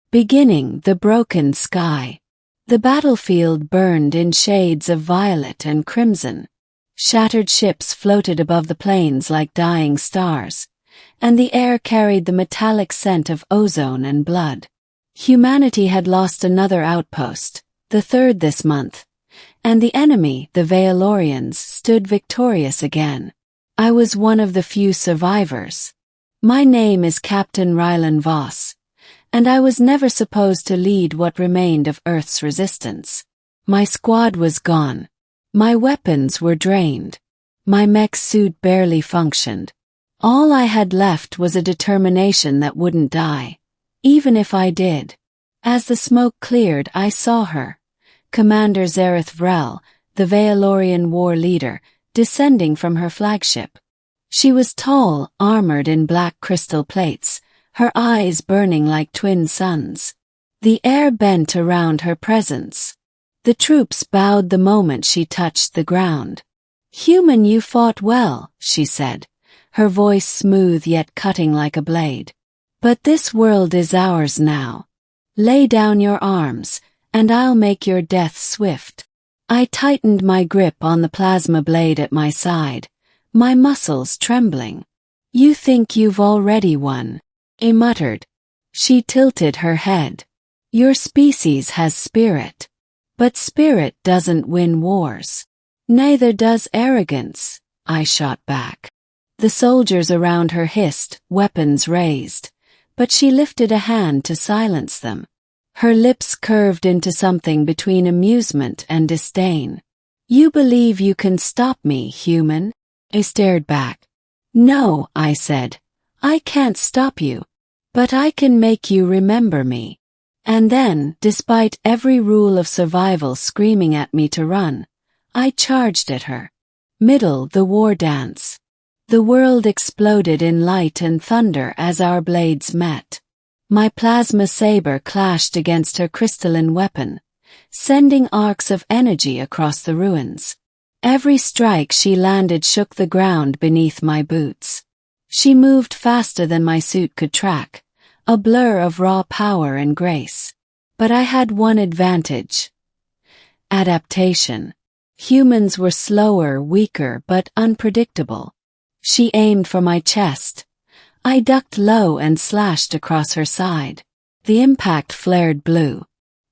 Beginning the broken sky. The battlefield burned in shades of violet and crimson. Shattered ships floated above the plains like dying stars, and the air carried the metallic scent of ozone and blood. Humanity had lost another outpost, the third this month, and the enemy, the Vaelorians, stood victorious again. I was one of the few survivors. My name is Captain Rylan Voss, and I was never supposed to lead what remained of Earth's resistance. My squad was gone. My weapons were drained. My mech suit barely functioned. All I had left was a determination that wouldn't die, even if I did. As the smoke cleared, I saw her, Commander Zareth Vrel, the Vaelorian war leader, descending from her flagship. She was tall, armored in black crystal plates, her eyes burning like twin suns. The air bent around her presence. The troops bowed the moment she touched the ground. "Human, you fought well," she said, her voice smooth yet cutting like a blade. "But this world is ours now. Lay down your arms, and I'll make your death swift." I tightened my grip on the plasma blade at my side, my muscles trembling. "You think you've already won," I muttered. She tilted her head. "Your species has spirit. But spirit doesn't win wars. Neither does arrogance," I shot back. The soldiers around her hissed, weapons raised, but she lifted a hand to silence them. Her lips curved into something between amusement and disdain. "You believe you can stop me, human?" I stared back. "No," I said. "I can't stop you. But I can make you remember me." And then, despite every rule of survival screaming at me to run, I charged at her. Middle the war dance. The world exploded in light and thunder as our blades met. My plasma saber clashed against her crystalline weapon, sending arcs of energy across the ruins. Every strike she landed shook the ground beneath my boots. She moved faster than my suit could track, a blur of raw power and grace. But I had one advantage: adaptation. Humans were slower, weaker, but unpredictable. She aimed for my chest. I ducked low and slashed across her side. The impact flared blue.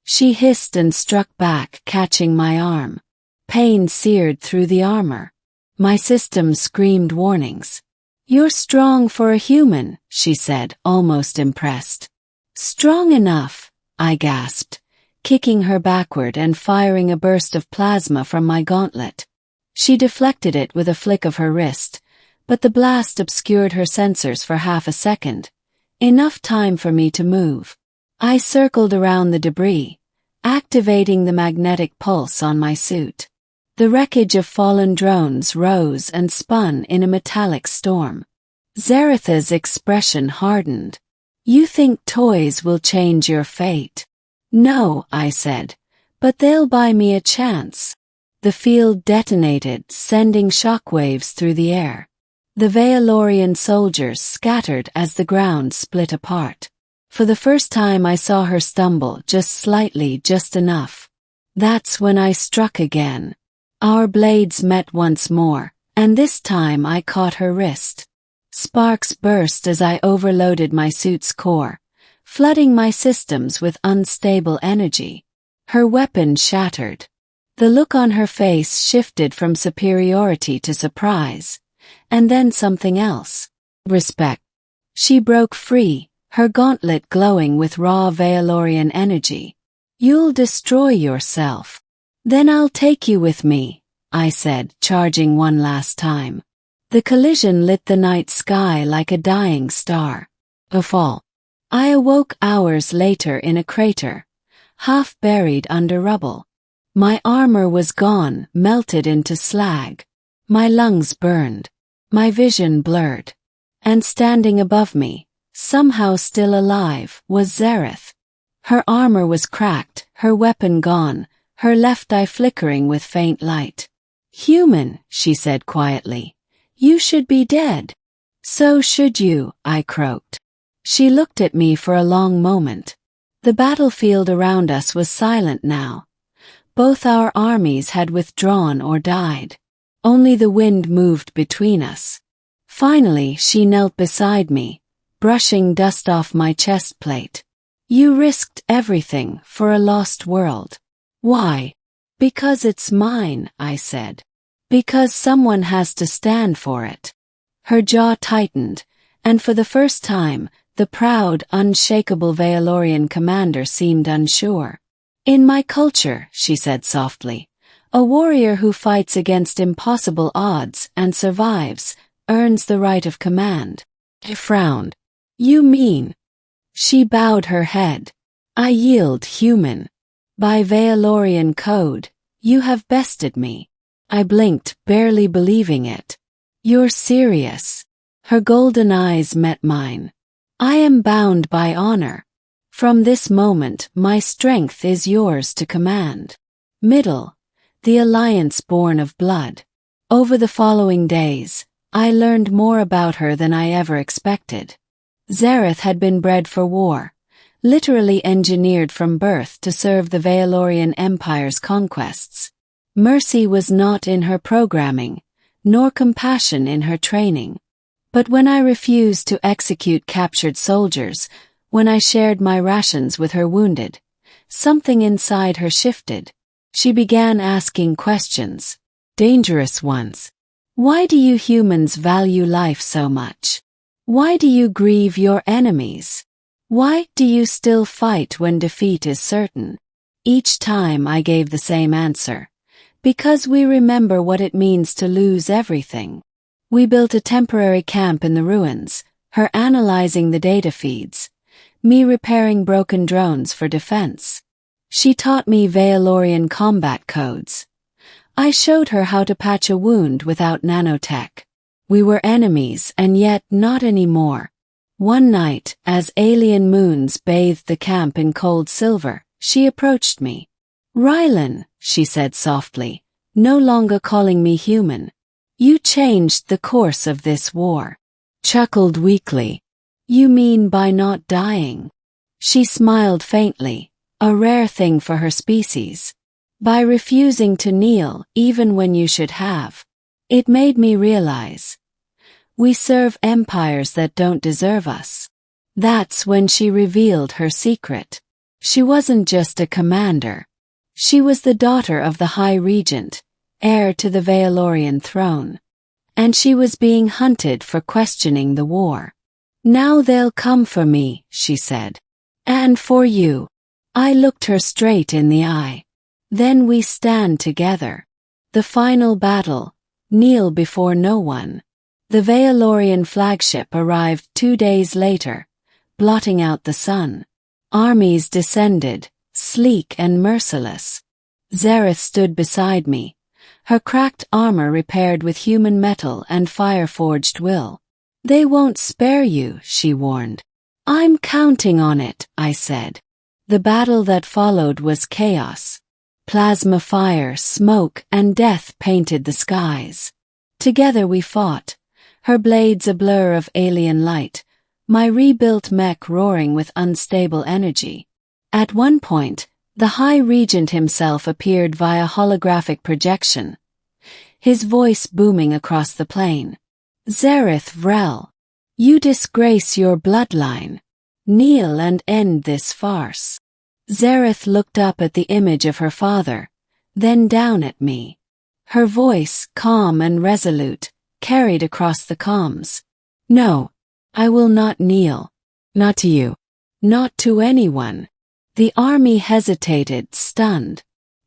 She hissed and struck back, catching my arm. Pain seared through the armor. My system screamed warnings. "You're strong for a human," she said, almost impressed. "Strong enough," I gasped, kicking her backward and firing a burst of plasma from my gauntlet. She deflected it with a flick of her wrist, but the blast obscured her sensors for half a second, enough time for me to move. I circled around the debris, activating the magnetic pulse on my suit. The wreckage of fallen drones rose and spun in a metallic storm. Zaretha's expression hardened. "You think toys will change your fate?" "No," I said, "but they'll buy me a chance." The field detonated, sending shockwaves through the air. The Vaelorian soldiers scattered as the ground split apart. For the first time I saw her stumble, just slightly, just enough. That's when I struck again. Our blades met once more, and this time I caught her wrist. Sparks burst as I overloaded my suit's core, flooding my systems with unstable energy. Her weapon shattered. The look on her face shifted from superiority to surprise, and then something else. Respect. She broke free, her gauntlet glowing with raw Vaelorian energy. "You'll destroy yourself. Then I'll take you with me," I said, charging one last time. The collision lit the night sky like a dying star. A fall. I awoke hours later in a crater, half buried under rubble. My armor was gone, melted into slag. My lungs burned. My vision blurred. And standing above me, somehow still alive, was Zareth. Her armor was cracked, her weapon gone, her left eye flickering with faint light. "Human," she said quietly, "you should be dead." "So should you," I croaked. She looked at me for a long moment. The battlefield around us was silent now. Both our armies had withdrawn or died. Only the wind moved between us. Finally, she knelt beside me, brushing dust off my chest plate. You risked everything for a lost world. Why? Because it's mine, I said. Because someone has to stand for it. Her jaw tightened, and for the first time, the proud, unshakable Vaelorian commander seemed unsure. In my culture, she said softly, a warrior who fights against impossible odds and survives earns the right of command. I frowned. You mean? She bowed her head. I yield human. By Vaelorian code, you have bested me. I blinked, barely believing it. You're serious. Her golden eyes met mine. I am bound by honor. From this moment, my strength is yours to command. Middle, the alliance born of blood. Over the following days, I learned more about her than I ever expected. Zareth had been bred for war, literally engineered from birth to serve the Vaelorian Empire's conquests. Mercy was not in her programming, nor compassion in her training. But when I refused to execute captured soldiers, when I shared my rations with her wounded, something inside her shifted. She began asking questions, dangerous ones. Why do you humans value life so much? Why do you grieve your enemies? Why do you still fight when defeat is certain? Each time I gave the same answer. Because we remember what it means to lose everything. We built a temporary camp in the ruins, her analyzing the data feeds, me repairing broken drones for defense. She taught me Vaelorian combat codes. I showed her how to patch a wound without nanotech. We were enemies and yet not anymore. One night, as alien moons bathed the camp in cold silver, she approached me. Rylan, she said softly, no longer calling me human. You changed the course of this war. Chuckled weakly. You mean by not dying? She smiled faintly, a rare thing for her species. By refusing to kneel even when you should have. It made me realize. We serve empires that don't deserve us. That's when she revealed her secret. She wasn't just a commander. She was the daughter of the High Regent, heir to the Vaelorian throne. And she was being hunted for questioning the war. Now they'll come for me, she said. And for you. I looked her straight in the eye. Then we stand together. The final battle, kneel before no one. The Vaelorian flagship arrived 2 days later, blotting out the sun. Armies descended, sleek and merciless. Zareth stood beside me, her cracked armor repaired with human metal and fire-forged will. They won't spare you, she warned. I'm counting on it, I said. The battle that followed was chaos. Plasma fire, smoke, and death painted the skies. Together we fought, her blades a blur of alien light, my rebuilt mech roaring with unstable energy. At one point, the High Regent himself appeared via holographic projection, his voice booming across the plain. Zareth Vrel, you disgrace your bloodline. Kneel and end this farce. Zareth looked up at the image of her father, then down at me. Her voice, calm and resolute, carried across the comms. No, I will not kneel. Not to you. Not to anyone. The army hesitated, stunned.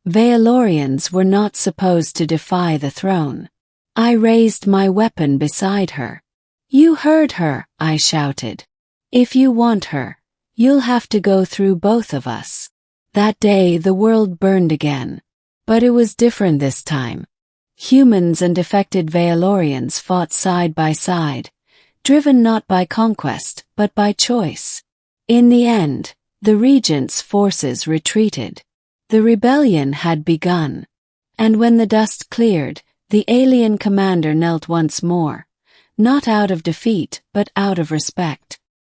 Vaelorians were not supposed to defy the throne. I raised my weapon beside her. You heard her, I shouted. If you want her, you'll have to go through both of us. That day the world burned again. But it was different this time. Humans and defected Vaelorians fought side by side, driven not by conquest, but by choice. In the end, the Regent's forces retreated. The rebellion had begun. And when the dust cleared, the alien commander knelt once more, not out of defeat, but out of respect.